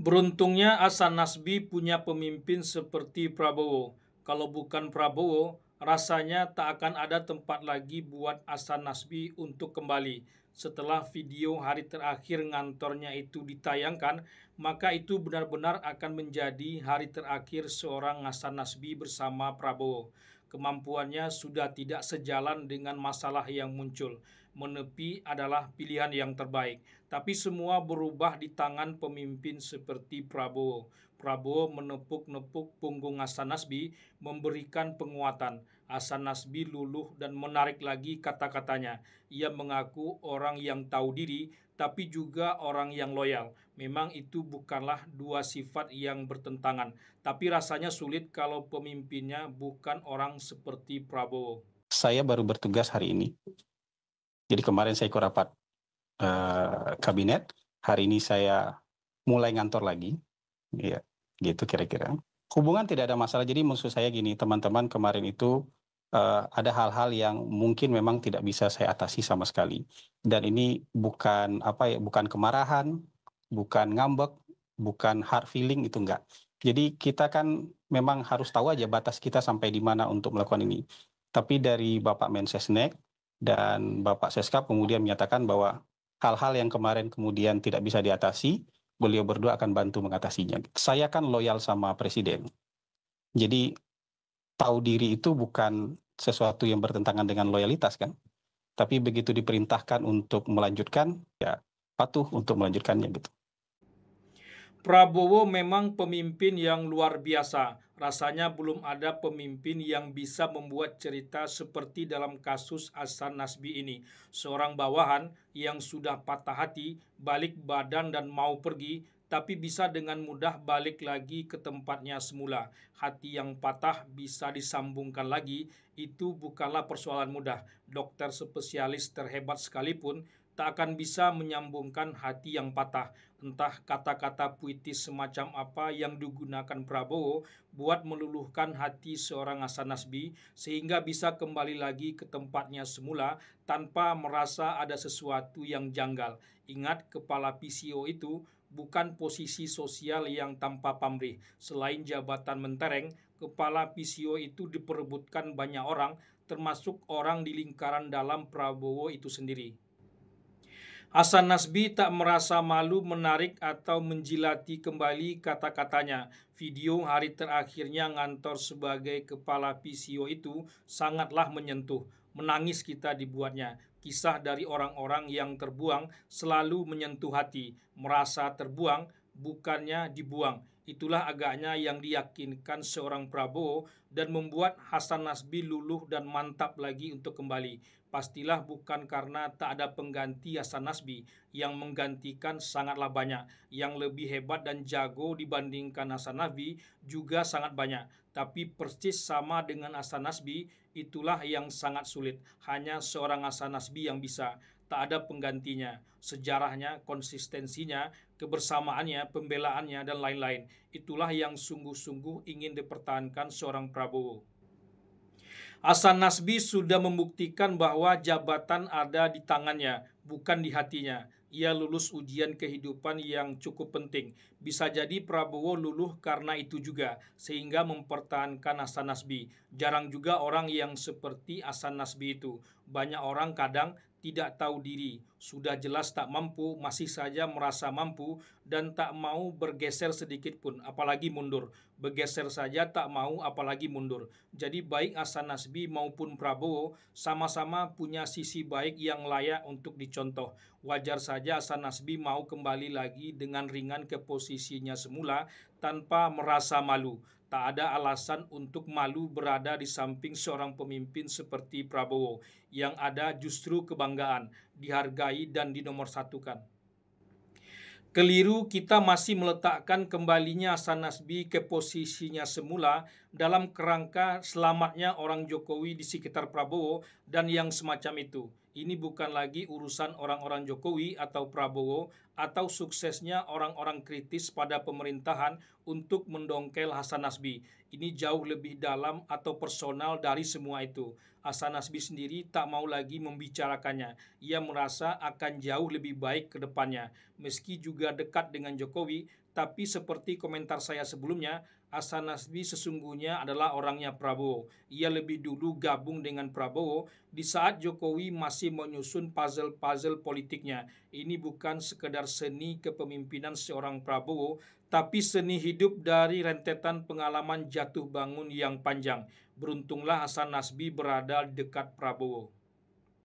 Beruntungnya Hasan Nasbi punya pemimpin seperti Prabowo. Kalau bukan Prabowo, rasanya tak akan ada tempat lagi buat Hasan Nasbi untuk kembali. Setelah video hari terakhir ngantornya itu ditayangkan, maka itu benar-benar akan menjadi hari terakhir seorang Hasan Nasbi bersama Prabowo. Kemampuannya sudah tidak sejalan dengan masalah yang muncul. Menepi adalah pilihan yang terbaik. Tapi semua berubah di tangan pemimpin seperti Prabowo. Prabowo menepuk-nepuk punggung Hasan Nasbi, memberikan penguatan. Hasan Nasbi luluh dan menarik lagi kata-katanya. Ia mengaku orang yang tahu diri, tapi juga orang yang loyal. Memang itu bukanlah dua sifat yang bertentangan, tapi rasanya sulit kalau pemimpinnya bukan orang seperti Prabowo. Saya baru bertugas hari ini. Jadi kemarin saya ikut rapat kabinet. Hari ini saya mulai ngantor lagi. Ya, gitu kira-kira. Hubungan tidak ada masalah. Jadi maksud saya gini, teman-teman, kemarin itu ada hal-hal yang mungkin memang tidak bisa saya atasi sama sekali. Dan ini bukan bukan kemarahan, bukan ngambek, bukan hard feeling, itu enggak. Jadi kita kan memang harus tahu aja batas kita sampai di mana untuk melakukan ini. Tapi dari Bapak Mensesnek dan Bapak Seskap kemudian menyatakan bahwa hal-hal yang kemarin kemudian tidak bisa diatasi, beliau berdua akan bantu mengatasinya. Saya kan loyal sama Presiden. Jadi tahu diri itu bukan sesuatu yang bertentangan dengan loyalitas kan. Tapi begitu diperintahkan untuk melanjutkan, ya patuh untuk melanjutkannya gitu. Prabowo memang pemimpin yang luar biasa. Rasanya belum ada pemimpin yang bisa membuat cerita seperti dalam kasus Hasan Nasbi ini. Seorang bawahan yang sudah patah hati, balik badan dan mau pergi, tapi bisa dengan mudah balik lagi ke tempatnya semula. Hati yang patah bisa disambungkan lagi, itu bukanlah persoalan mudah. Dokter spesialis terhebat sekalipun tak akan bisa menyambungkan hati yang patah. Entah kata-kata puitis semacam apa yang digunakan Prabowo buat meluluhkan hati seorang Hasan Nasbi sehingga bisa kembali lagi ke tempatnya semula tanpa merasa ada sesuatu yang janggal. Ingat, kepala PCO itu bukan posisi sosial yang tanpa pamrih. Selain jabatan mentereng, kepala PCO itu diperebutkan banyak orang, termasuk orang di lingkaran dalam Prabowo itu sendiri. Hasan Nasbi tak merasa malu menarik atau menjilati kembali kata-katanya. Video hari terakhirnya ngantor sebagai kepala PCO itu sangatlah menyentuh. Menangis kita dibuatnya. Kisah dari orang-orang yang terbuang selalu menyentuh hati. Merasa terbuang, bukannya dibuang. Itulah agaknya yang diyakinkan seorang Prabowo dan membuat Hasan Nasbi luluh dan mantap lagi untuk kembali. Pastilah bukan karena tak ada pengganti Hasan Nasbi, yang menggantikan sangatlah banyak. Yang lebih hebat dan jago dibandingkan Hasan Nasbi juga sangat banyak. Tapi persis sama dengan Hasan Nasbi, itulah yang sangat sulit. Hanya seorang Hasan Nasbi yang bisa. Tak ada penggantinya. Sejarahnya, konsistensinya, kebersamaannya, pembelaannya, dan lain-lain. Itulah yang sungguh-sungguh ingin dipertahankan seorang Prabowo. Hasan Nasbi sudah membuktikan bahwa jabatan ada di tangannya, bukan di hatinya. Ia lulus ujian kehidupan yang cukup penting. Bisa jadi Prabowo luluh karena itu juga, sehingga mempertahankan Hasan Nasbi. Jarang juga orang yang seperti Hasan Nasbi itu. Banyak orang kadang tidak tahu diri, sudah jelas tak mampu, masih saja merasa mampu, dan tak mau bergeser sedikit pun, apalagi mundur. Bergeser saja tak mau, apalagi mundur. Jadi baik Hasan Nasbi maupun Prabowo sama-sama punya sisi baik yang layak untuk dicontoh. Wajar saja Hasan Nasbi mau kembali lagi dengan ringan ke posisinya semula tanpa merasa malu. Tak ada alasan untuk malu berada di samping seorang pemimpin seperti Prabowo. Yang ada justru kebanggaan, dihargai dan dinomorsatukan. Keliru kita masih meletakkan kembalinya Hasan Nasbi ke posisinya semula dalam kerangka selamatnya orang Jokowi di sekitar Prabowo dan yang semacam itu. Ini bukan lagi urusan orang-orang Jokowi atau Prabowo atau suksesnya orang-orang kritis pada pemerintahan untuk mendongkel Hasan Nasbi. Ini jauh lebih dalam atau personal dari semua itu. Hasan Nasbi sendiri tak mau lagi membicarakannya. Ia merasa akan jauh lebih baik ke depannya. Meski juga dekat dengan Jokowi, tapi seperti komentar saya sebelumnya, Hasan Nasbi sesungguhnya adalah orangnya Prabowo. Ia lebih dulu gabung dengan Prabowo di saat Jokowi masih menyusun puzzle-puzzle politiknya. Ini bukan sekedar seni kepemimpinan seorang Prabowo, tapi seni hidup dari rentetan pengalaman jatuh bangun yang panjang. Beruntunglah Hasan Nasbi berada dekat Prabowo.